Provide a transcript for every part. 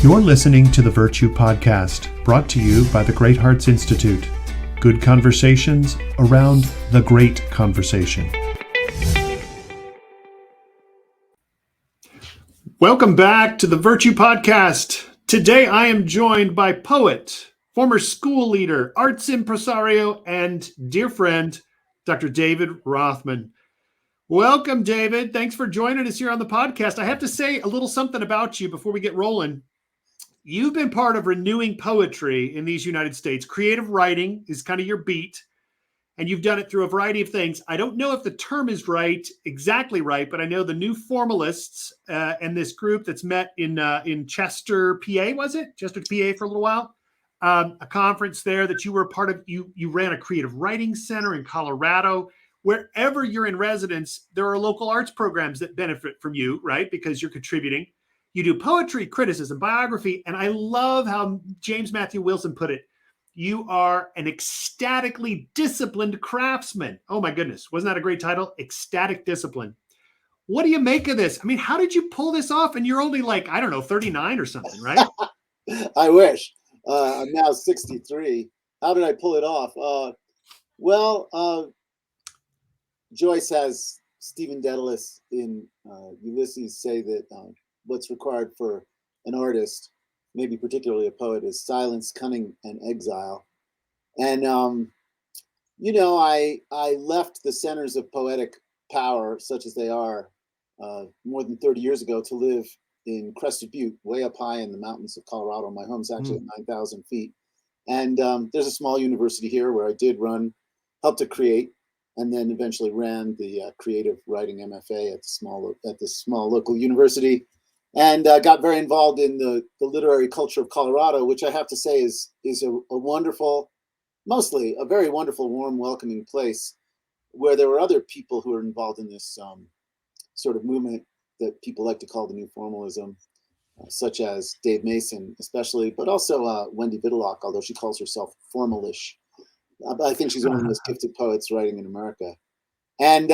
You're listening to the Virtue Podcast, brought to you by the Great Hearts Institute. Good conversations around the great conversation. Welcome back to the Virtue Podcast. Today I am joined by poet, former school leader, arts impresario, and dear friend, Dr. David Rothman. Welcome, David. Thanks for joining us here on the podcast. I have to say a little something about you before we get rolling. You've been part of renewing poetry in these United States. Creative writing is kind of your beat, and you've done it through a variety of things. I don't know if the term is exactly right, but I know the New Formalists and this group that's met in Chester, PA, was it? Chester, PA for a little while. A conference there that you were a part of. You ran a creative writing center in Colorado. Wherever you're in residence, there are local arts programs that benefit from you, right? Because you're contributing. You do poetry, criticism, biography, and I love how James Matthew Wilson put it. You are an ecstatically disciplined craftsman. Oh my goodness. Wasn't that a great title? Ecstatic discipline. What do you make of this? I mean, how did you pull this off? And you're only 39 or something, right? I wish. I'm now 63. How did I pull it off? Joyce has Stephen Dedalus in Ulysses say that what's required for an artist, maybe particularly a poet, is silence, cunning, and exile. And, I left the centers of poetic power, such as they are, more than 30 years ago to live in Crested Butte, way up high in the mountains of Colorado. My home's actually at 9,000 feet. And there's a small university here where I did help to create, and then eventually ran the creative writing MFA at the small local university. And got very involved in the literary culture of Colorado, which I have to say is a wonderful, mostly a very wonderful, warm, welcoming place, where there were other people who are involved in this sort of movement that people like to call the New Formalism, such as Dave Mason, especially, but also Wendy Vidalock, although she calls herself formalish. I think she's one of the most gifted poets writing in America. And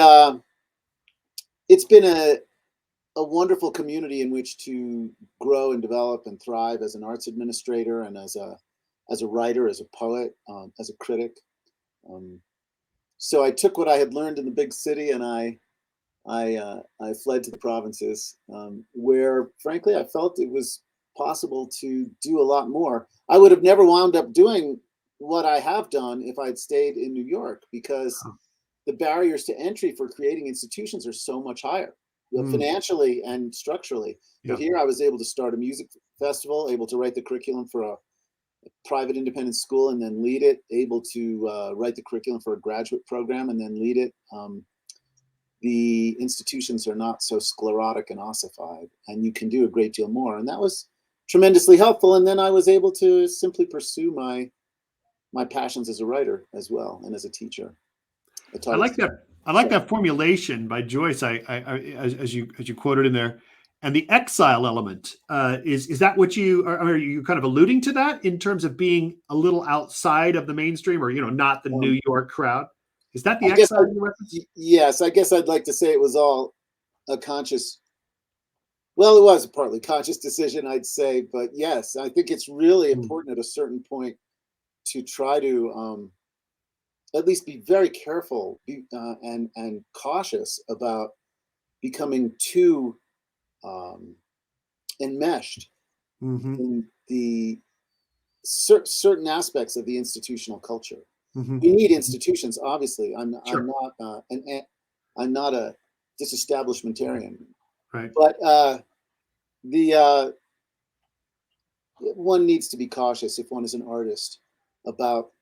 it's been a wonderful community in which to grow and develop and thrive as an arts administrator and as a writer, as a poet, as a critic. So I took what I had learned in the big city and I fled to the provinces, where frankly I felt it was possible to do a lot more. I would have never wound up doing what I have done if I'd stayed in New York, because the barriers to entry for creating institutions are so much higher. Financially and structurally. But here I was able to start a music festival, able to write the curriculum for a private independent school and then lead it, able to write the curriculum for a graduate program and then lead it. The institutions are not so sclerotic and ossified, and you can do a great deal more. And that was tremendously helpful. And then I was able to simply pursue my passions as a writer as well, and as a teacher. I like that. I like that formulation by Joyce. As you quoted in there, and the exile element is that what are you kind of alluding to that in terms of being a little outside of the mainstream, or not the New York crowd? Is that the exile you reference? Yes, I guess I'd like to say it was all a conscious. Well, it was a partly conscious decision, I'd say, but yes, I think it's really important at a certain point to try to at least be very careful and cautious about becoming too enmeshed in the certain aspects of the institutional culture. We need institutions, obviously. I'm not a disestablishmentarian, right? But one needs to be cautious if one is an artist about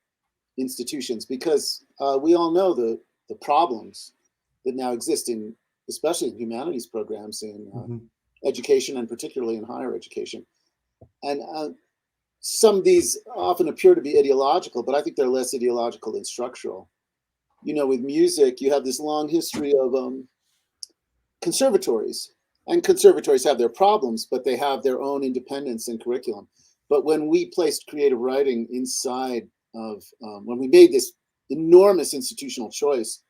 institutions, because we all know the problems that now exist in, especially in humanities programs in education, and particularly in higher education. And some of these often appear to be ideological, but I think they're less ideological than structural. With music, you have this long history of conservatories, and conservatories have their problems, but they have their own independence in curriculum. But when we placed creative writing inside of, when we made this enormous institutional choice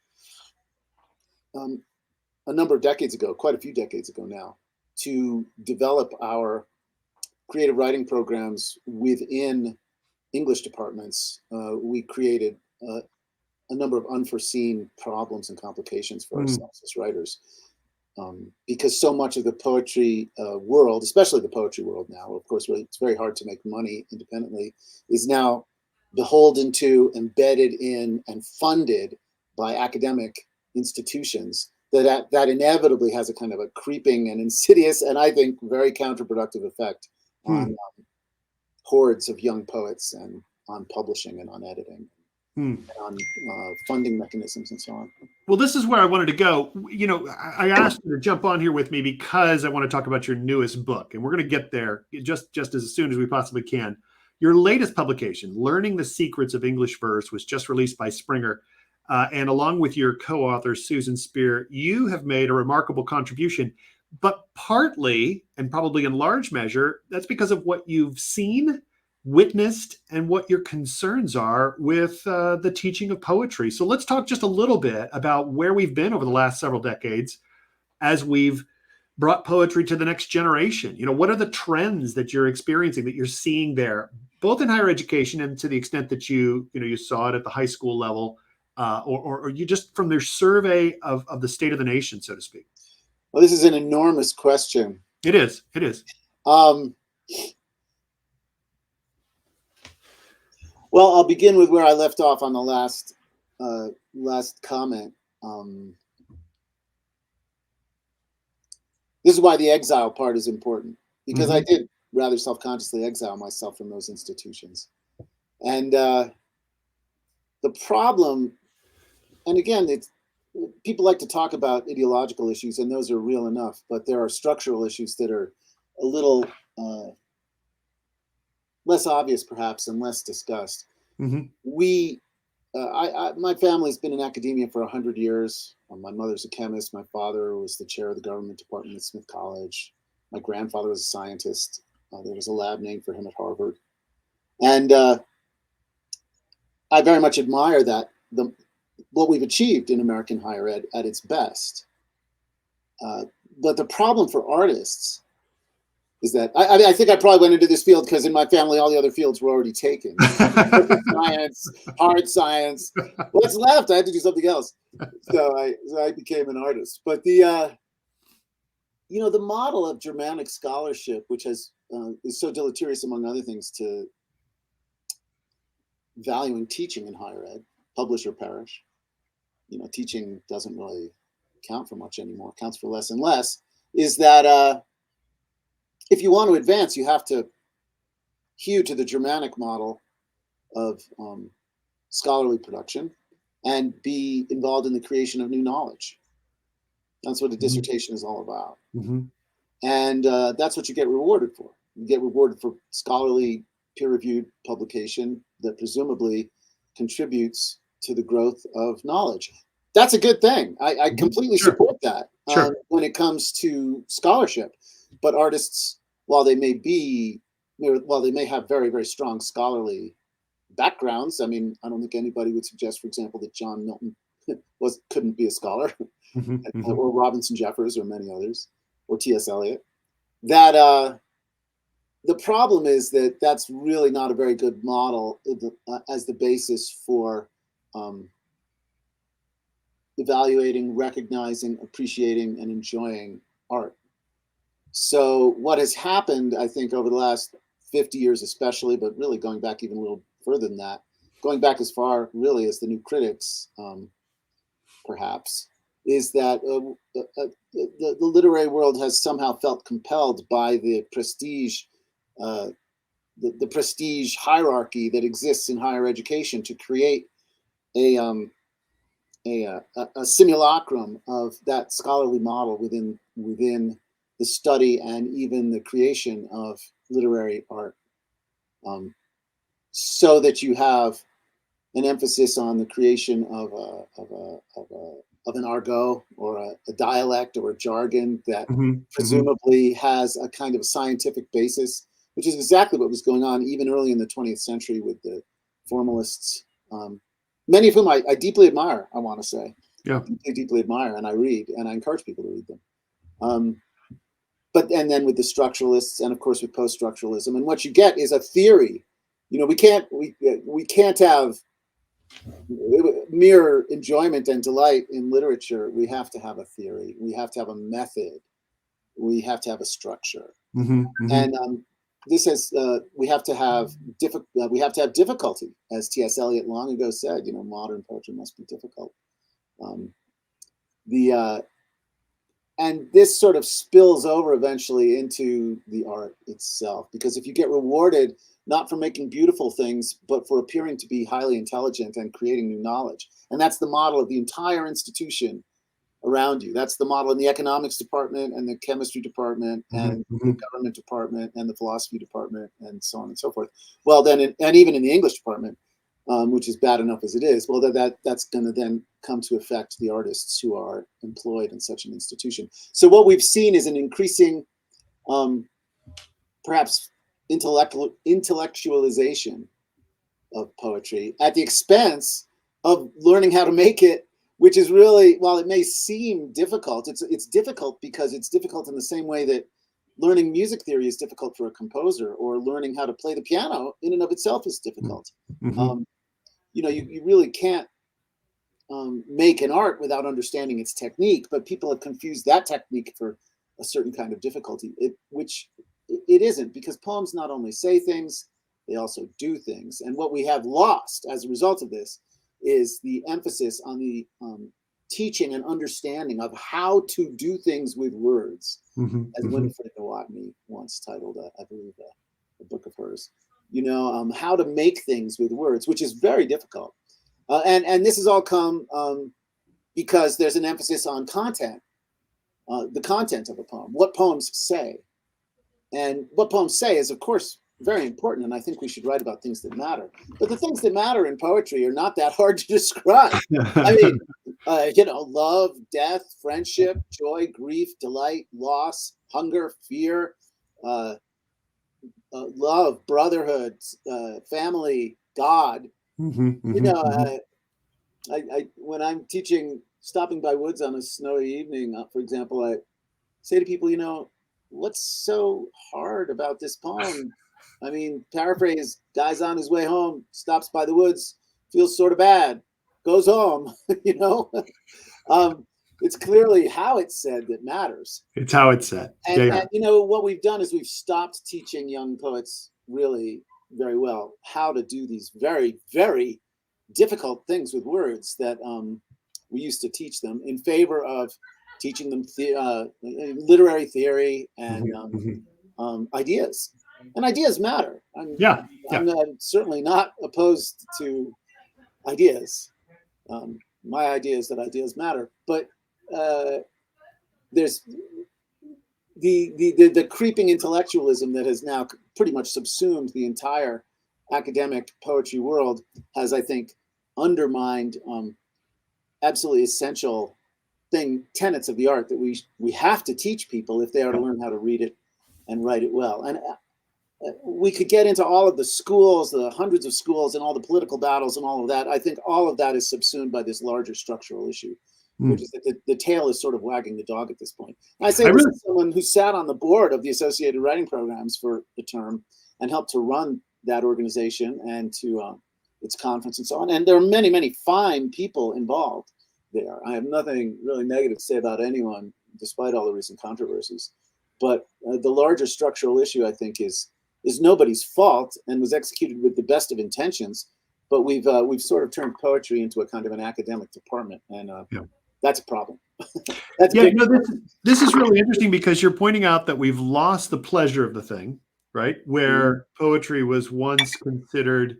a number of decades ago, quite a few decades ago now, to develop our creative writing programs within English departments, we created a number of unforeseen problems and complications for ourselves as writers. Because so much of the poetry world, especially the poetry world now, of course, it's very hard to make money independently, is now beholden to, embedded in, and funded by academic institutions. That inevitably has a kind of a creeping and insidious, and I think very counterproductive effect on hordes of young poets and on publishing and on editing. And on funding mechanisms and so on. Well, this is where I wanted to go. You know, I asked you to jump on here with me because I want to talk about your newest book, and we're going to get there just as soon as we possibly can. Your latest publication, Learning the Secrets of English Verse, was just released by Springer. And along with your co-author, Susan Spear, you have made a remarkable contribution, but partly, and probably in large measure, that's because of what you've seen, witnessed, and what your concerns are with the teaching of poetry. So let's talk just a little bit about where we've been over the last several decades as we've brought poetry to the next generation. You know, what are the trends that you're experiencing, that you're seeing there, both in higher education and to the extent that you saw it at the high school level, or you just from their survey of the state of the nation, so to speak? Well, this is an enormous question. It is. It is. Well, I'll begin with where I left off on the last comment. This is why the exile part is important, because I did rather self-consciously exile myself from those institutions. And the problem, and again, people like to talk about ideological issues, and those are real enough, but there are structural issues that are a little less obvious, perhaps, and less discussed. My family's been in academia for 100 years. My mother's a chemist. My father was the chair of the government department at Smith College. My grandfather was a scientist. There was a lab named for him at Harvard. And I very much admire what we've achieved in American higher ed at its best. But the problem for artists is that I think I probably went into this field because in my family all the other fields were already taken. Science, hard science. What's left? I had to do something else. So I became an artist. But the model of Germanic scholarship, which is so deleterious, among other things, to valuing teaching in higher ed, publish or perish. Teaching doesn't really count for much anymore. Counts for less and less. Is that if you want to advance, you have to hew to the Germanic model of scholarly production and be involved in the creation of new knowledge. That's what a dissertation is all about. And that's what you get rewarded for. You get rewarded for scholarly peer-reviewed publication that presumably contributes to the growth of knowledge. That's a good thing. I completely support that when it comes to scholarship. But artists, while they may have very, very strong scholarly backgrounds, I mean, I don't think anybody would suggest, for example, that John Milton couldn't be a scholar, or Robinson Jeffers, or many others, or T.S. Eliot. That the problem is that that's really not a very good model as the basis for evaluating, recognizing, appreciating, and enjoying art. So what has happened, I think, over the last 50 years especially, but really going back even a little further than that, going back as far really as the New Critics, perhaps, is that the literary world has somehow felt compelled by the prestige, the prestige hierarchy that exists in higher education to create a simulacrum of that scholarly model within the study and even the creation of literary art, so that you have an emphasis on the creation of an argot or a dialect or a jargon that presumably has a kind of scientific basis, which is exactly what was going on even early in the 20th century with the formalists, many of whom I deeply admire, I want to say. Deeply admire, and I read, and I encourage people to read them. and then with the structuralists, and of course with post-structuralism, and what you get is a theory. We can't have mere enjoyment and delight in literature. We have to have a theory. We have to have a method. We have to have a structure. Mm-hmm, mm-hmm. And this is we have to have difficulty, as T.S. Eliot long ago said. Modern poetry must be difficult. And this sort of spills over eventually into the art itself, because if you get rewarded not for making beautiful things, but for appearing to be highly intelligent and creating new knowledge, and that's the model of the entire institution around you. That's the model in the economics department and the chemistry department and the government department and the philosophy department and so on and so forth. Well, then, and even in the English department, which is bad enough as it is, well, that's going to then come to affect the artists who are employed in such an institution. So what we've seen is an increasing, perhaps intellectualization of poetry at the expense of learning how to make it, which is really, while it may seem difficult, it's difficult because it's difficult in the same way that learning music theory is difficult for a composer, or learning how to play the piano in and of itself is difficult. Mm-hmm. You really can't make an art without understanding its technique, but people have confused that technique for a certain kind of difficulty, which it isn't, because poems not only say things, they also do things. And what we have lost as a result of this is the emphasis on the teaching and understanding of how to do things with words, as Winifred Nowotny once titled, I believe, a book of hers. How to make things with words, which is very difficult. And this has all come because there's an emphasis on content, the content of a poem, what poems say. And what poems say is, of course, very important, and I think we should write about things that matter. But the things that matter in poetry are not that hard to describe. I mean, love, death, friendship, joy, grief, delight, loss, hunger, fear, love, brotherhood, family, God. I when I'm teaching stopping by woods on a snowy evening, for example, I say to people, what's so hard about this poem? I mean, paraphrase, guy's on his way home, stops by the woods, feels sort of bad, goes home. It's clearly how it's said that matters. It's how it's said. And what we've done is we've stopped teaching young poets really very well how to do these very, very difficult things with words that we used to teach them, in favor of teaching them literary theory and ideas. And ideas matter. I'm certainly not opposed to ideas. My idea is that ideas matter, but there's the creeping intellectualism that has now pretty much subsumed the entire academic poetry world has, I think, undermined absolutely essential tenets of the art that we have to teach people if they are to learn how to read it and write it well. And we could get into all of the schools, the hundreds of schools, and all the political battles and all of that. I think all of that is subsumed by this larger structural issue, which is that the tail is sort of wagging the dog at this point. And I say this as someone who sat on the board of the Associated Writing Programs for a term and helped to run that organization and to its conference and so on. And there are many, many fine people involved there. I have nothing really negative to say about anyone, despite all the recent controversies. But the larger structural issue, I think, is nobody's fault and was executed with the best of intentions. But we've sort of turned poetry into a kind of an academic department, and that's a problem. This is really interesting, because you're pointing out that we've lost the pleasure of the thing, right? Where poetry was once considered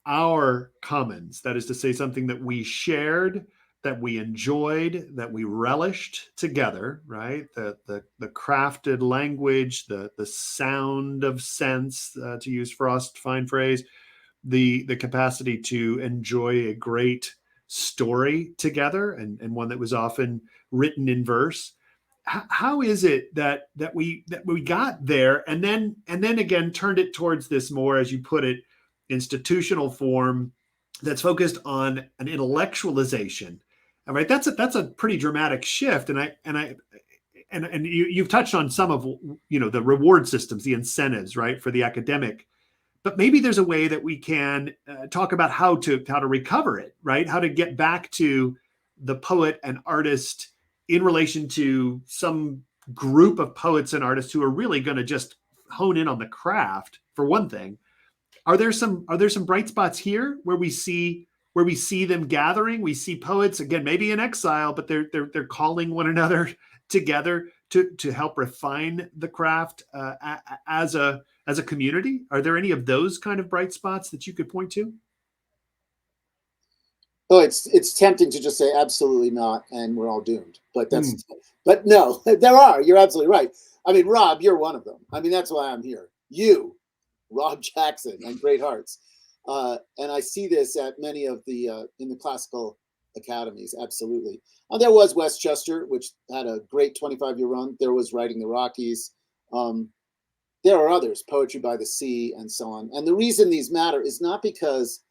our commons, that is to say, something that we shared, that we enjoyed, that we relished together, right? The crafted language, the sound of sense, to use Frost's fine phrase, the capacity to enjoy a great story together, and one that was often written in verse. How is it that we got there and then again turned it towards this more, as you put it, institutional form that's focused on an intellectualization? All right, that's a pretty dramatic shift, and and you've touched on some of, the reward systems, the incentives, right, for the academic. But maybe there's a way that we can talk about how to recover it, right? How to get back to the poet and artist in relation to some group of poets and artists who are really going to just hone in on the craft, for one thing. Are there some bright spots here where we see them gathering? We see poets, again, maybe in exile, but they're calling one another together to help refine the craft as a community. Are there any of those kind of bright spots that you could point to? Oh, it's tempting to just say absolutely not, and we're all doomed. But but no, there are. You're absolutely right. I mean, Rob, you're one of them. I mean, that's why I'm here. You, Rob Jackson, and Great Hearts, and I see this at many of the in the classical academies. Absolutely. There was Westchester, which had a great 25-year run. There was Writing the Rockies. There are others, Poetry by the Sea, and so on. And the reason these matter is not because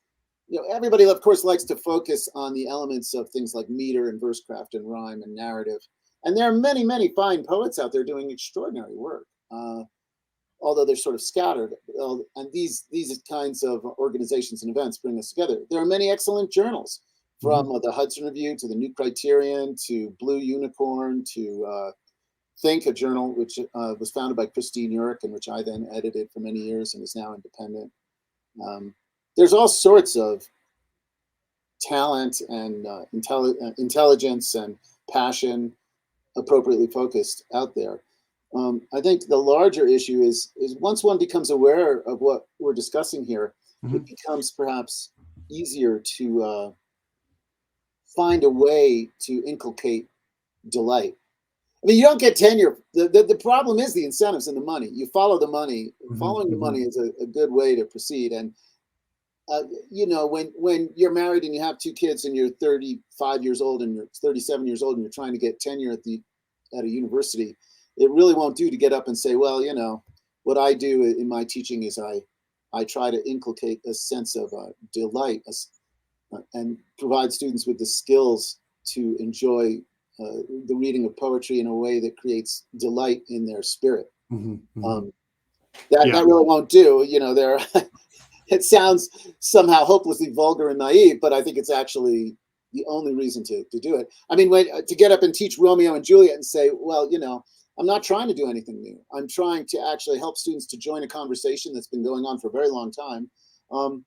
everybody, of course, likes to focus on the elements of things like meter and verse craft and rhyme and narrative. And there are many, many fine poets out there doing extraordinary work, although they're sort of scattered. And these kinds of organizations and events bring us together. There are many excellent journals, from the Hudson Review to the New Criterion to Blue Unicorn to Think, a journal which was founded by Christine Urich and which I then edited for many years and is now independent. There's all sorts of talent and intelligence and passion appropriately focused out there. I think the larger issue is once one becomes aware of what we're discussing here, it becomes perhaps easier to find a way to inculcate delight. I mean, you don't get tenure. The problem is the incentives and the money. You follow the money. Following the money is a good way to proceed. And when you're married and you have two kids and you're 35 years old and you're 37 years old and you're trying to get tenure at a university, it really won't do to get up and say, well, what I do in my teaching is I try to inculcate a sense of delight and provide students with the skills to enjoy the reading of poetry in a way that creates delight in their spirit. That really won't do. It sounds somehow hopelessly vulgar and naive, but I think it's actually the only reason to do it. I mean, to get up and teach Romeo and Juliet and say, well, I'm not trying to do anything new. I'm trying to actually help students to join a conversation that's been going on for a very long time. And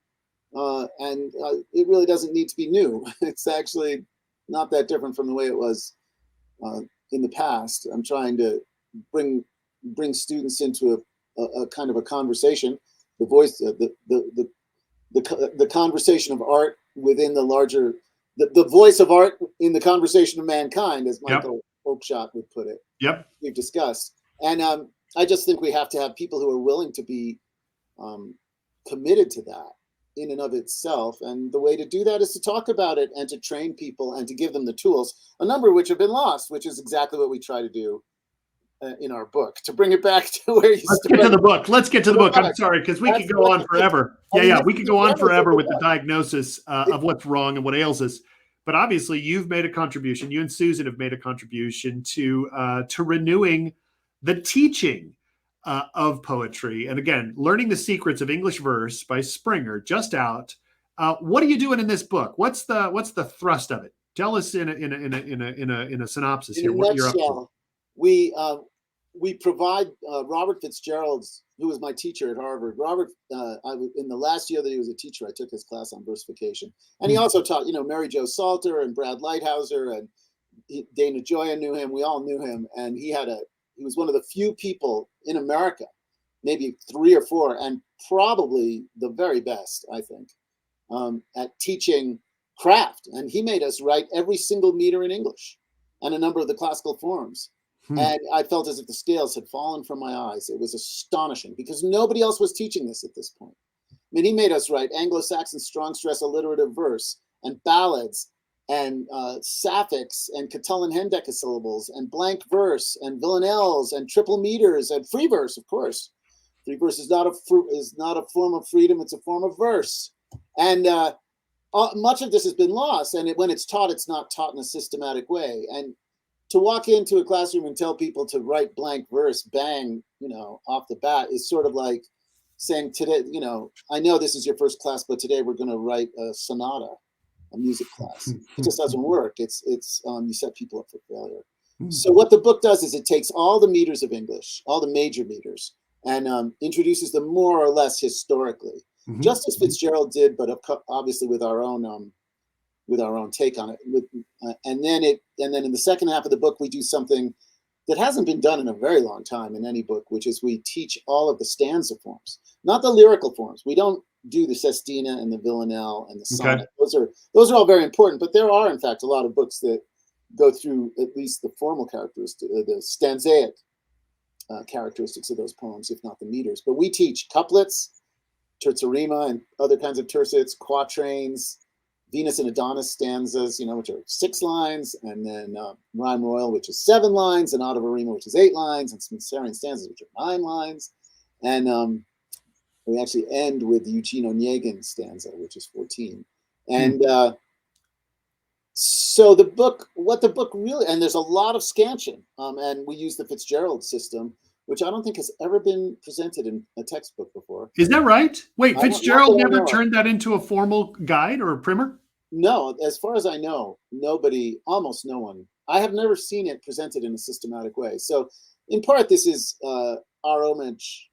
it really doesn't need to be new. It's actually not that different from the way it was in the past. I'm trying to bring students into a kind of a conversation, the voice, the conversation of art within the larger, the voice of art in the conversation of mankind, as Michael Oakeshott would put it. We've discussed. And I just think we have to have people who are willing to be committed to that in and of itself. And the way to do that is to talk about it and to train people and to give them the tools, a number of which have been lost, which is exactly what we try to do in our book, to bring it back to where you started. Let's get to the book. I'm sorry, because we could go on forever. We could go on forever with the diagnosis of what's wrong and what ails us. But obviously, you've made a contribution. You and Susan have made a contribution to renewing the teaching of poetry. And again, Learning the Secrets of English Verse by Springer, just out. What are you doing in this book? What's the thrust of it? Tell us in a synopsis here what you're up to. We provide Robert Fitzgerald's, who was my teacher at Harvard. Robert, in the last year that he was a teacher, I took his class on versification, and he also taught, Mary Jo Salter and Brad Lighthouser, and Dana Gioia knew him. We all knew him, and he was one of the few people in America, maybe 3 or 4, and probably the very best, I think, at teaching craft. And he made us write every single meter in English and a number of the classical forms. And I felt as if the scales had fallen from my eyes. It was astonishing because nobody else was teaching this at this point. I mean, he made us write Anglo-Saxon strong stress alliterative verse and ballads and sapphics and Catullin hendecasyllables and blank verse and villanelles and triple meters and free verse, of course. Free verse is not a form of freedom; it's a form of verse. And much of this has been lost. And when it's taught, it's not taught in a systematic way. And to walk into a classroom and tell people to write blank verse, bang, off the bat is sort of like saying today, I know this is your first class, but today we're going to write a sonata, a music class. It just doesn't work. It's you set people up for failure. So what the book does is it takes all the meters of English, all the major meters, and introduces them more or less historically, just as Fitzgerald did, but obviously with our own take on it. And then in the second half of the book, we do something that hasn't been done in a very long time in any book, which is we teach all of the stanza forms, not the lyrical forms. We don't do the sestina and the villanelle and the sonnet. Okay. Those are all very important, but there are in fact a lot of books that go through at least the formal characteristics, the stanzaic characteristics of those poems, if not the meters. But we teach couplets, terzerima and other kinds of tercets, quatrains, Venus and Adonis stanzas, which are 6 lines, and then Rhyme Royal, which is 7 lines, and Adavarima, which is 8 lines, and Spenserian stanzas, which are 9 lines. And we actually end with the Eugene Onegin stanza, which is 14. And so what the book really, and there's a lot of scansion, and we use the Fitzgerald system, which I don't think has ever been presented in a textbook before. Is that right? Wait, Fitzgerald never turned that into a formal guide or a primer? No, as far as I know, nobody, almost no one. I have never seen it presented in a systematic way. So in part, this is our homage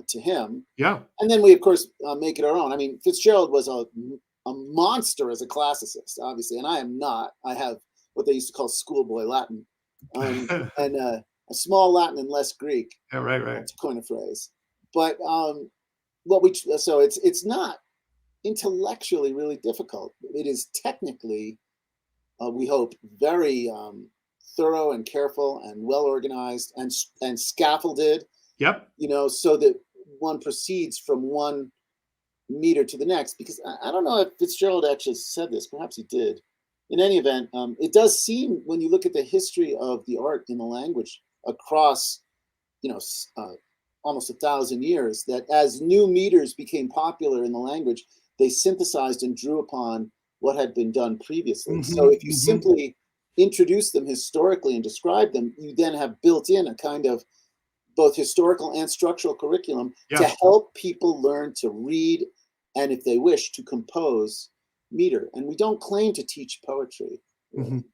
to him. Yeah. And then we, of course, make it our own. I mean, Fitzgerald was a monster as a classicist, obviously, and I am not. I have what they used to call schoolboy Latin, and a small Latin and less Greek. Yeah, right. To coin a phrase. But it's not intellectually really difficult. It is technically, we hope, very thorough and careful and well organized and scaffolded. Yep. So that one proceeds from one meter to the next. Because I don't know if Fitzgerald actually said this. Perhaps he did. In any event, it does seem, when you look at the history of the art in the language across, almost 1,000 years, that as new meters became popular in the language, they synthesized and drew upon what had been done previously. So if you simply introduce them historically and describe them, you then have built in a kind of both historical and structural curriculum to help people learn to read, and if they wish, to compose meter. And we don't claim to teach poetry. Really.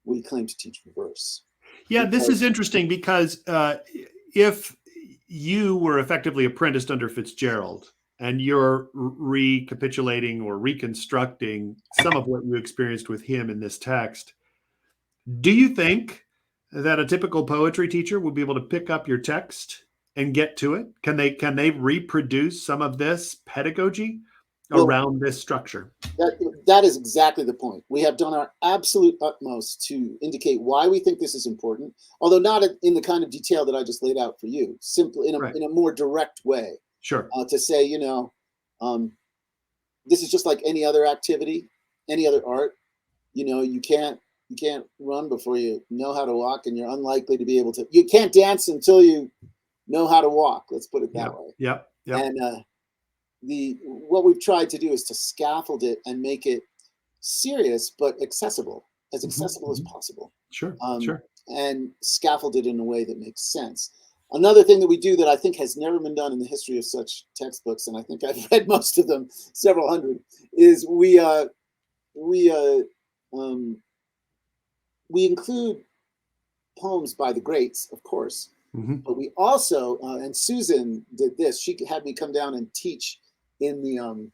We claim to teach verse. Yeah, this is interesting because if you were effectively apprenticed under Fitzgerald and you're recapitulating or reconstructing some of what you experienced with him in this text, do you think that a typical poetry teacher would be able to pick up your text and get to it? Can they reproduce some of this pedagogy around this structure? That is exactly the point. We have done our absolute utmost to indicate why we think this is important, although not in the kind of detail that I just laid out for you, simply in a more direct way. Sure. To say, this is just like any other activity, any other art. You can't run before you know how to walk, and you're unlikely to be able to. You can't dance until you know how to walk. Let's put it that way. Yep. And what we've tried to do is to scaffold it and make it serious but accessible as possible. Sure. And scaffold it in a way that makes sense. Another thing that we do that I think has never been done in the history of such textbooks, and I think I've read most of them, several hundred, is we include poems by the greats, of course, but we also, and Susan did this, she had me come down and teach in the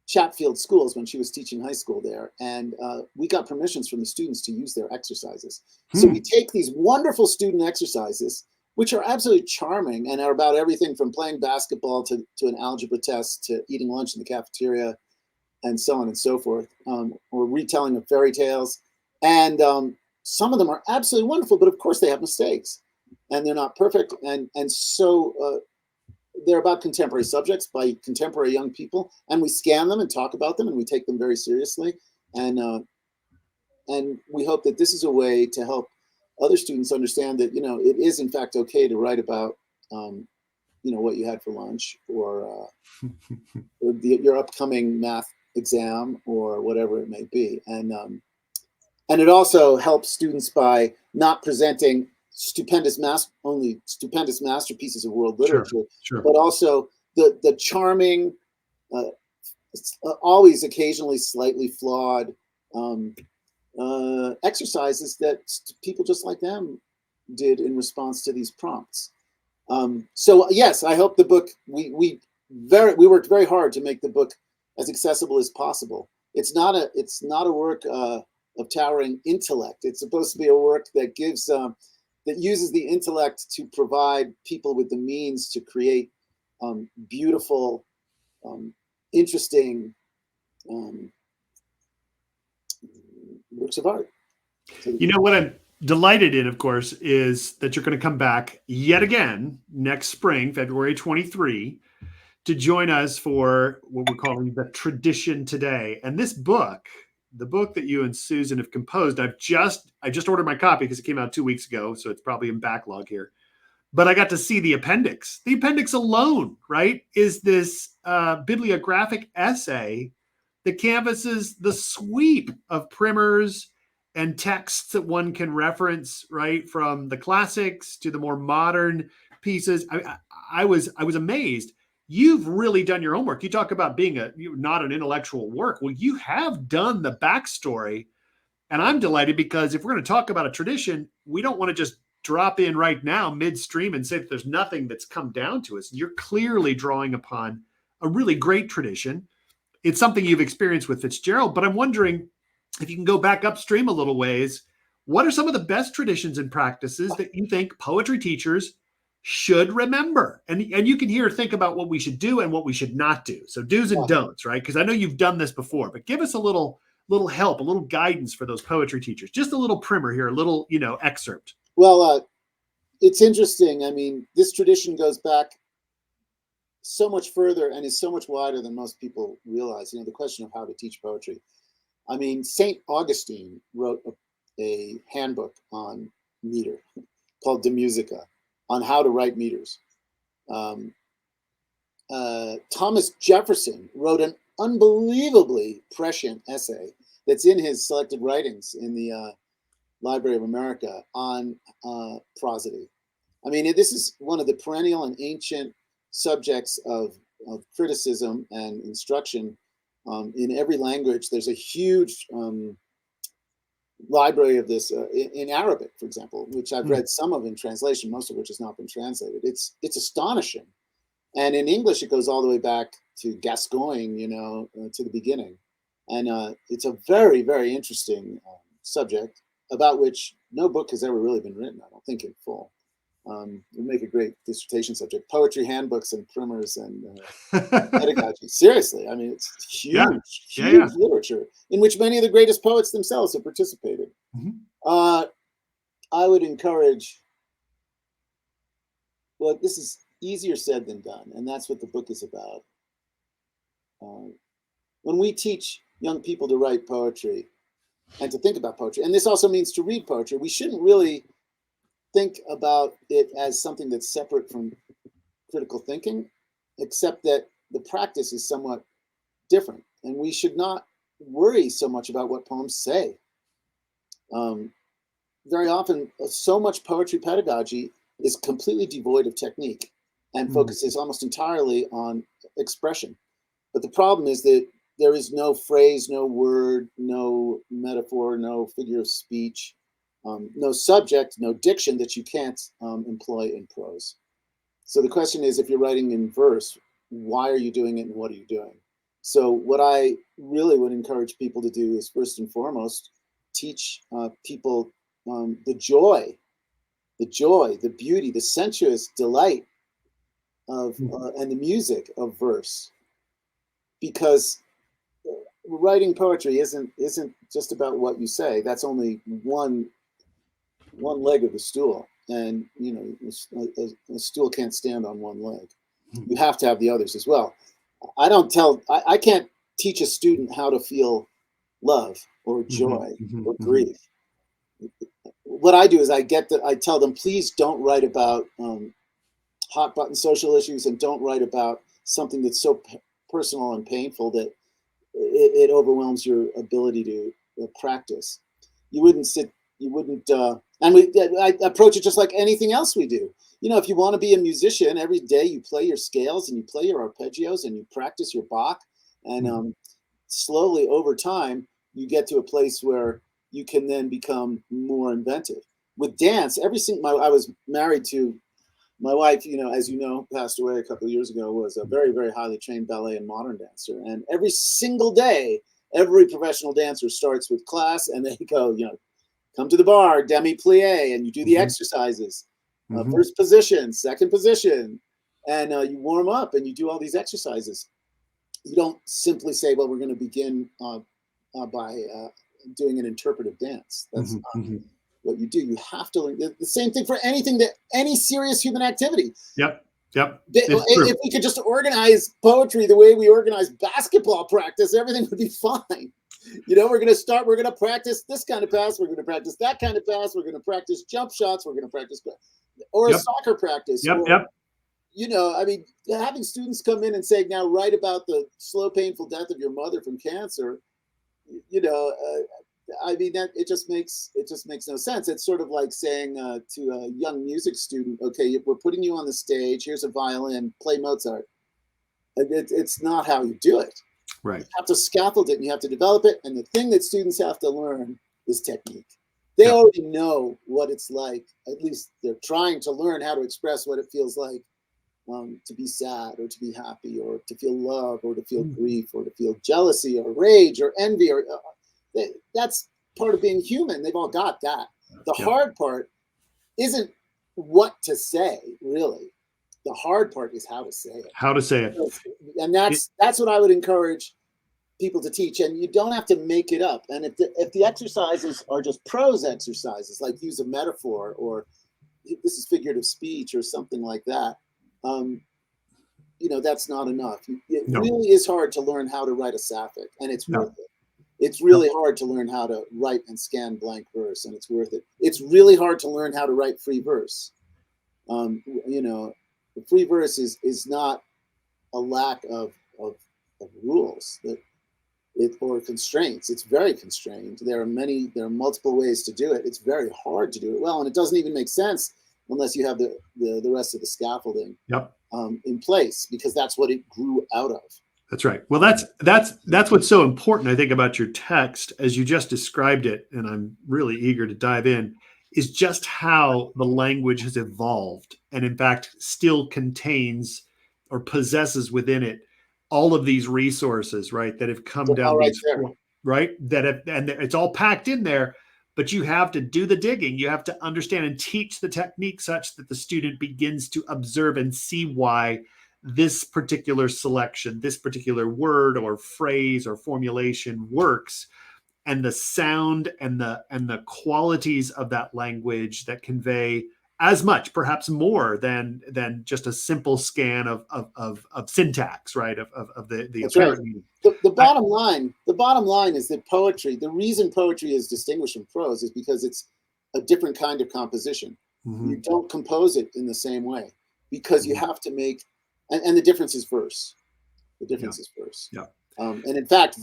Chatfield schools when she was teaching high school there. And we got permissions from the students to use their exercises. So we take these wonderful student exercises, which are absolutely charming and are about everything from playing basketball to an algebra test to eating lunch in the cafeteria and so on and so forth, or retelling of fairy tales. And some of them are absolutely wonderful, but of course they have mistakes and they're not perfect. And so they're about contemporary subjects by contemporary young people, and we scan them and talk about them, and we take them very seriously. And we hope that this is a way to help other students understand that, it is in fact okay to write about, what you had for lunch, or your upcoming math exam, or whatever it may be. And it also helps students by not presenting only stupendous masterpieces of world Sure, literature, sure. but also the charming, always occasionally slightly flawed exercises that people just like them did in response to these prompts. So yes, I hope the book, we worked very hard to make the book as accessible as possible. It's not a work of towering intellect. It's supposed to be a work that gives that uses the intellect to provide people with the means to create beautiful, interesting works of art. So, You know what I'm delighted in, of course, is that you're going to come back yet again next spring, February 23, to join us for what we're calling the Tradition Today. And this book, the book that you and Susan have composed, I just ordered my copy because it came out 2 weeks ago, so it's probably in backlog here. But I got to see the appendix. The appendix alone, right, is this bibliographic essay that canvasses the sweep of primers and texts that one can reference, right, from the classics to the more modern pieces. I was amazed. You've really done your homework. You talk about being not an intellectual work. Well, you have done the backstory, and I'm delighted because if we're going to talk about a tradition, we don't want to just drop in right now midstream and say that there's nothing that's come down to us. You're clearly drawing upon a really great tradition. It's something you've experienced with Fitzgerald, but I'm wondering if you can go back upstream a little ways. What are some of the best traditions and practices that you think poetry teachers should remember? And you can think about what we should do and what we should not do. So do's and don'ts, right? Because I know you've done this before, but give us a little help, a little guidance for those poetry teachers. Just a little primer here, a little, excerpt. Well, it's interesting. I mean, this tradition goes back so much further and is so much wider than most people realize. The question of how to teach poetry. I mean, St. Augustine wrote a handbook on meter called De Musica, on how to write meters. Thomas Jefferson wrote an unbelievably prescient essay that's in his selected writings in the Library of America on prosody. I mean, this is one of the perennial and ancient subjects of criticism and instruction in every language. There's a huge library of this in Arabic, for example, which I've read some of in translation, most of which has not been translated. It's astonishing. And in English, it goes all the way back to Gascoigne, to the beginning. And it's a very, very interesting subject about which no book has ever really been written, I don't think, in full. It would make a great dissertation subject. Poetry handbooks and primers and pedagogy. Seriously, I mean, it's huge literature in which many of the greatest poets themselves have participated. I would encourage, well, this is easier said than done, and that's what the book is about. When we teach young people to write poetry and to think about poetry, and this also means to read poetry, we shouldn't really think about it as something that's separate from critical thinking, except that the practice is somewhat different, and we should not worry so much about what poems say. Very often, so much poetry pedagogy is completely devoid of technique and focuses almost entirely on expression. But the problem is that there is no phrase, no word, no metaphor, no figure of speech, no subject, no diction that you can't employ in prose. So the question is, if you're writing in verse, why are you doing it and what are you doing? So what I really would encourage people to do is, first and foremost, teach people the joy, the beauty, the sensuous delight of and the music of verse. Because writing poetry isn't just about what you say. That's only one leg of the stool, and a stool can't stand on one leg. You have to have the others as well. I can't teach a student how to feel love or joy or grief. What I do is I tell them, please don't write about hot button social issues, and don't write about something that's so personal and painful that it overwhelms your ability to practice. You wouldn't And I approach it just like anything else we do. You know, if you want to be a musician, every day you play your scales and you play your arpeggios and you practice your Bach. And slowly over time, you get to a place where you can then become more inventive. With dance, I was married to my wife, you know, as you know, passed away a couple of years ago, was a very, very highly trained ballet and modern dancer. And every single day, every professional dancer starts with class and they go, you know, come to the bar, demi-plie, and you do the exercises. First position, second position, and you warm up and you do all these exercises. You don't simply say, well, we're going to begin by doing an interpretive dance. That's not what you do. You have to learn the same thing for any serious human activity. Yep. If we could just organize poetry the way we organize basketball practice, everything would be fine. You know, we're going to practice this kind of pass. We're going to practice that kind of pass. We're going to practice jump shots. We're going to practice, or soccer practice. You know, I mean, having students come in and say, now write about the slow, painful death of your mother from cancer, you know, I mean, that it just makes no sense. It's sort of like saying to a young music student, okay, we're putting you on the stage. Here's a violin, play Mozart. It's not how you do it. Right. You have to scaffold it and you have to develop it. And the thing that students have to learn is technique. They already know what it's like. At least they're trying to learn how to express what it feels like to be sad or to be happy or to feel love or to feel grief or to feel jealousy or rage or envy. Or that's part of being human. They've all got that. The hard part isn't what to say, really. The hard part is how to say it. How to say it. And that's what I would encourage people to teach. And you don't have to make it up. And if the exercises are just prose exercises, like use a metaphor or this is figurative speech or something like that, you know, that's not enough. It really is hard to learn how to write a sapphic, and it's worth it. It's really hard to learn how to write and scan blank verse, and it's worth it. It's really hard to learn how to write free verse. You know, the free verse is not a lack of rules or constraints. It's very constrained. There are multiple ways to do it. It's very hard to do it well, and it doesn't even make sense unless you have the rest of the scaffolding in place, because that's what it grew out of. That's right. Well, that's what's so important, I think, about your text as you just described it, and I'm really eager to dive in, is just how the language has evolved and in fact still contains or possesses within it all of these resources, right, that have come down these, right, and it's all packed in there, but you have to do the digging. You have to understand and teach the technique such that the student begins to observe and see why this particular selection, this particular word or phrase or formulation works, and the sound and the qualities of that language that convey as much, perhaps more than just a simple scan of syntax, right? Of the apparent meaning. The bottom line is that poetry, the reason poetry is distinguished from prose is because it's a different kind of composition. You don't compose it in the same way because you have to make, and the difference is verse. The difference is verse. Yeah. And in fact,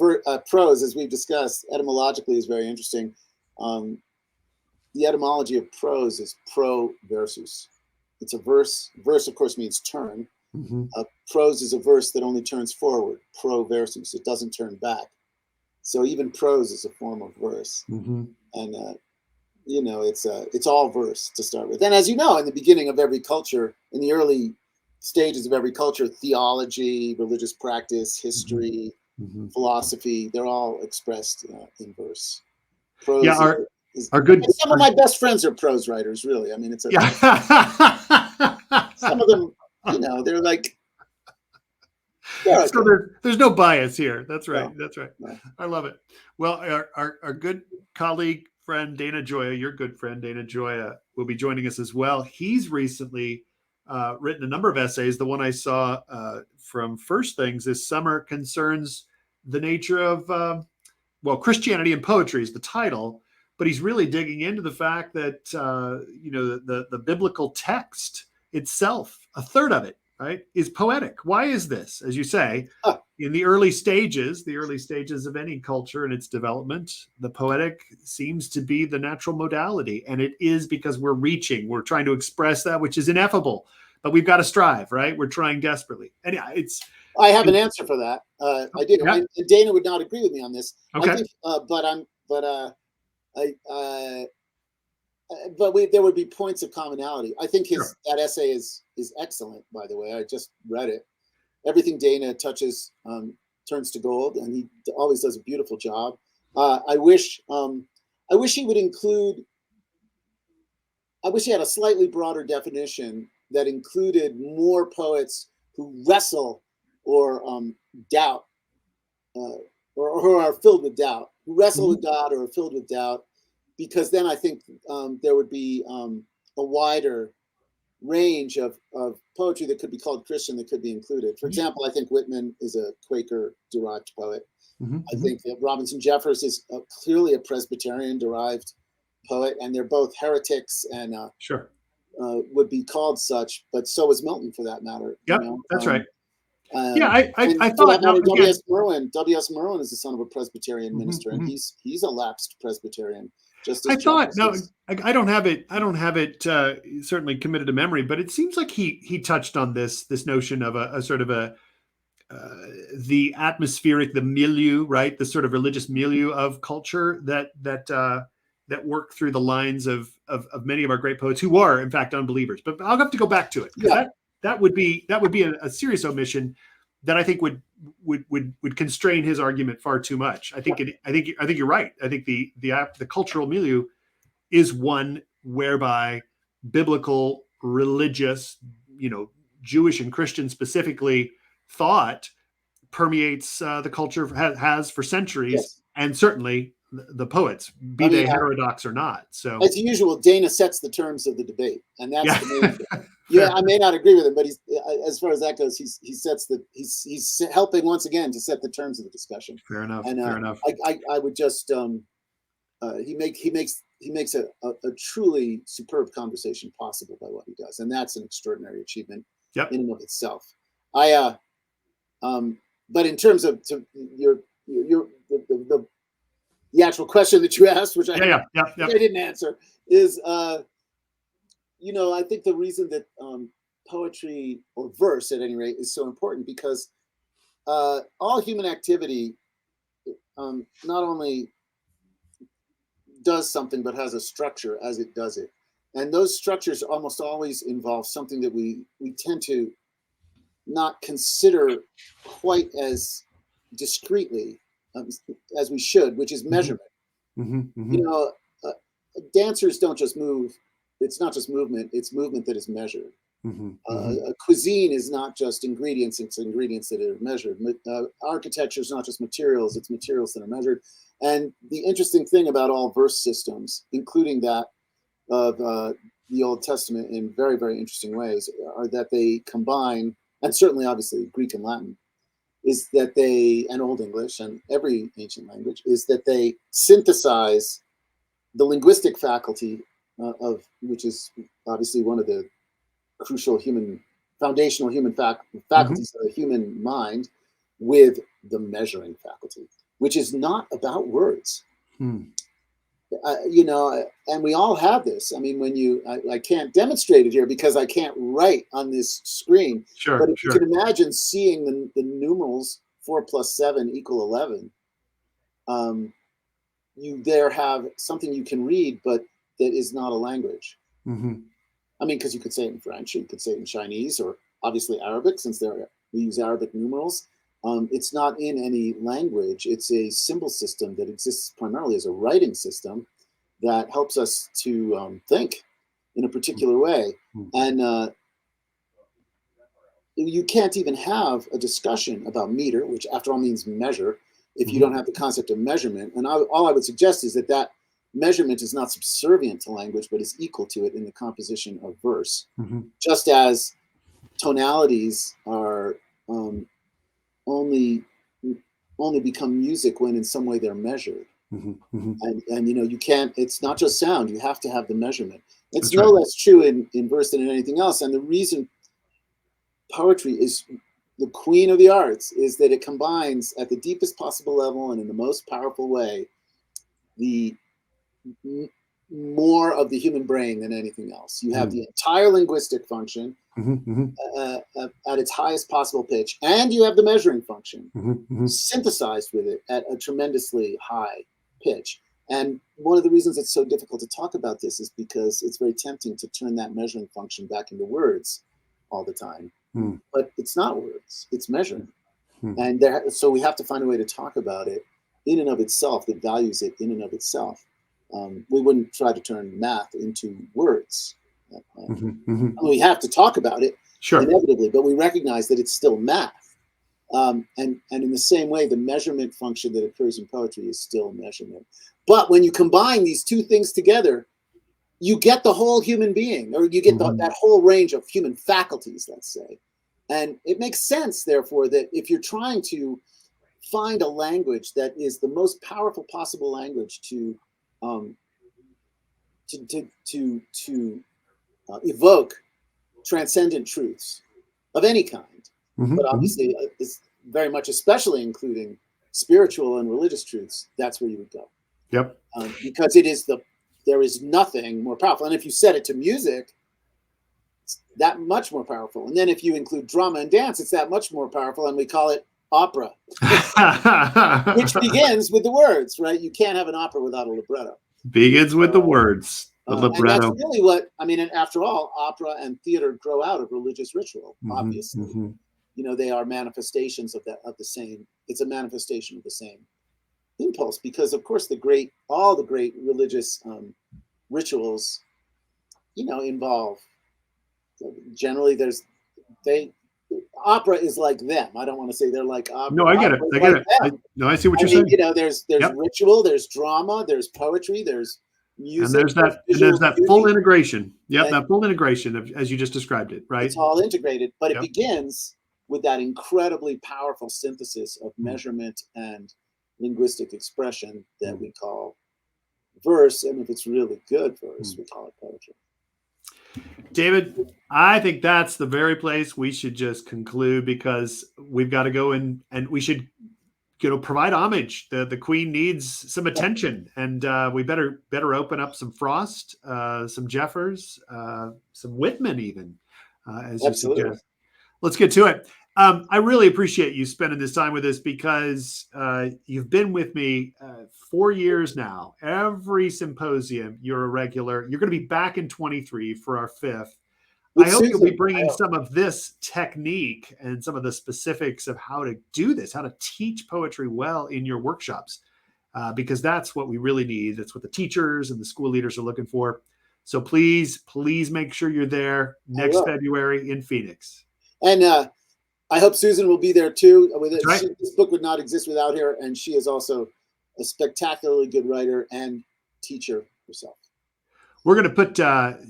prose, as we've discussed, etymologically is very interesting. The etymology of prose is pro versus. It's a verse. Verse, of course, means turn. Prose is a verse that only turns forward. Pro versus. It doesn't turn back. So even prose is a form of verse. And you know, it's all verse to start with. And as you know, in the beginning of every culture, in the early stages of every culture, theology, religious practice, history, philosophy, they're all expressed in verse. Prose are good. Some of my best friends are prose writers, really. I mean, it's some of them, you know, they're like. So there's no bias here. That's right. No, that's right. No. I love it. Well, our good colleague, friend Dana Joya, your good friend Dana Joya, will be joining us as well. He's recently written a number of essays. The one I saw from First Things this summer concerns the nature of, Christianity and poetry is the title, but he's really digging into the fact that, the biblical text itself, a third of it, right, is poetic. Why is this? As you say, in the early stages of any culture and its development, the poetic seems to be the natural modality. And it is because we're trying to express that which is ineffable, but we've got to strive, right? We're trying desperately. And I have an answer for that. I do. Yeah. Dana would not agree with me on this. Okay. I think, there would be points of commonality. I think that essay is excellent, by the way. I just read it. Everything Dana touches turns to gold, and he always does a beautiful job. I wish he would include. I wish he had a slightly broader definition that included more poets who wrestle or doubt, or are filled with doubt, who wrestle with God or are filled with doubt, because then I think there would be a wider range of poetry that could be called Christian that could be included. For example, I think Whitman is a Quaker-derived poet. I think that Robinson Jeffers is clearly a Presbyterian-derived poet, and they're both heretics and would be called such, but so is Milton for that matter. Yep, that's right. I thought for that matter, W.S. Merwin is the son of a Presbyterian minister, and he's a lapsed Presbyterian. Just as I don't have it certainly committed to memory, but it seems like he touched on this notion of a sort of the atmospheric, the milieu, right? The sort of religious milieu of culture that work through the lines of many of our great poets who are in fact unbelievers. But I'll have to go back to it, because that would be a serious omission that I think would constrain his argument far too much. I think you're right. I think the cultural milieu is one whereby biblical, religious, Jewish and Christian specifically, thought permeates the culture, has for centuries, and certainly the poets, be they heterodox or not. So, as usual, Dana sets the terms of the debate, and that's the main thing. I may not agree with him, but as far as that goes, he's helping once again to set the terms of the discussion. Fair enough. I would just he makes a truly superb conversation possible by what he does, and that's an extraordinary achievement in and of itself. But in terms of the actual question that you asked, which I didn't answer, is I think the reason that poetry, or verse at any rate, is so important, because all human activity not only does something but has a structure as it does it, and those structures almost always involve something that we tend to not consider quite as discreetly as we should, which is measurement. Dancers don't just move. It's not just movement, it's movement that is measured. A cuisine is not just ingredients, it's ingredients that are measured. Architecture is not just materials, it's materials that are measured. And the interesting thing about all verse systems, including that of the Old Testament in very, very interesting ways, are that they combine, and certainly obviously Greek and Latin, and Old English and every ancient language, is that they synthesize the linguistic faculty which is obviously one of the crucial foundational human faculties of the human mind, with the measuring faculty, which is not about words. And we all have this. I mean, I can't demonstrate it here because I can't write on this screen. But if you can imagine seeing the numerals 4 + 7 = 11, you there have something you can read, but that is not a language. I mean, because you could say it in French, you could say it in Chinese, or obviously Arabic, since we use Arabic numerals. It's not in any language. It's a symbol system that exists primarily as a writing system that helps us to think in a particular way. And you can't even have a discussion about meter, which after all means measure, if you don't have the concept of measurement. And all I would suggest is that measurement is not subservient to language, but is equal to it in the composition of verse. Just as tonalities are only become music when in some way they're measured. And you can't, it's not just sound, you have to have the measurement. It's less true in verse than in anything else. And the reason poetry is the queen of the arts is that it combines at the deepest possible level and in the most powerful way the more of the human brain than anything else. You have the entire linguistic function at its highest possible pitch, and you have the measuring function synthesized with it at a tremendously high pitch. And one of the reasons it's so difficult to talk about this is because it's very tempting to turn that measuring function back into words all the time. But it's not words, it's measuring. And so we have to find a way to talk about it in and of itself that values it in and of itself. We wouldn't try to turn math into words. We have to talk about it, inevitably, but we recognize that it's still math. And in the same way, the measurement function that occurs in poetry is still measurement. But when you combine these two things together, you get the whole human being, or you get that whole range of human faculties, let's say. And it makes sense, therefore, that if you're trying to find a language that is the most powerful possible language to evoke transcendent truths of any kind, but obviously it's very much especially including spiritual and religious truths, that's where you would go. Yep. Because there is nothing more powerful. And if you set it to music, it's that much more powerful. And then if you include drama and dance, it's that much more powerful. And we call it opera, which begins with the words, right? You can't have an opera without a libretto. Begins with the words, the libretto. And that's really what, I mean, and after all, opera and theater grow out of religious ritual, obviously. You know, they are manifestations of the same, it's a manifestation of the same impulse, because of course all the great religious rituals, you know, involve, generally opera is like them. I don't want to say they're like opera. No, I get it. I get it. I see what you're saying. You know, there's ritual, there's drama, there's poetry, there's music. And there's that full integration. Yep, that full integration of, as you just described it, right? It's all integrated, but it begins with that incredibly powerful synthesis of measurement and linguistic expression that we call verse. And if it's really good verse, we call it poetry. David, I think that's the very place we should just conclude, because we've got to go and we should, you know, provide homage. The Queen needs some attention, and we better open up some Frost, some Jeffers, some Whitman, even as you suggest. Let's get to it. I really appreciate you spending this time with us, because you've been with me 4 years now. Every symposium, you're a regular. You're going to be back in 23 for our 5th. I hope you'll be bringing some of this technique and some of the specifics of how to do this, how to teach poetry well in your workshops, because that's what we really need. That's what the teachers and the school leaders are looking for. So please make sure you're there next February in Phoenix. And I hope Susan will be there too. This book would not exist without her, and she is also a spectacularly good writer and teacher herself. We're going to put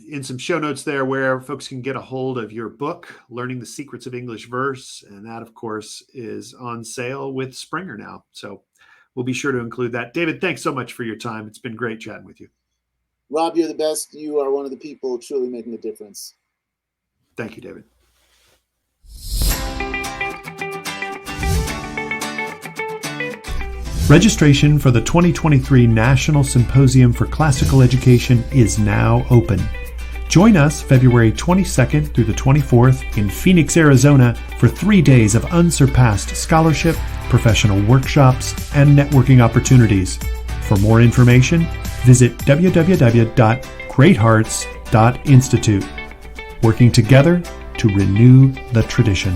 in some show notes there where folks can get a hold of your book, Learning the Secrets of English Verse. And that, of course, is on sale with Springer now. So we'll be sure to include that. David, thanks so much for your time. It's been great chatting with you. Rob, you're the best. You are one of the people truly making a difference. Thank you, David. Registration for the 2023 National Symposium for Classical Education is now open. Join us February 22nd through the 24th in Phoenix, Arizona for 3 days of unsurpassed scholarship, professional workshops, and networking opportunities. For more information, visit www.greathearts.institute. Working together to renew the tradition.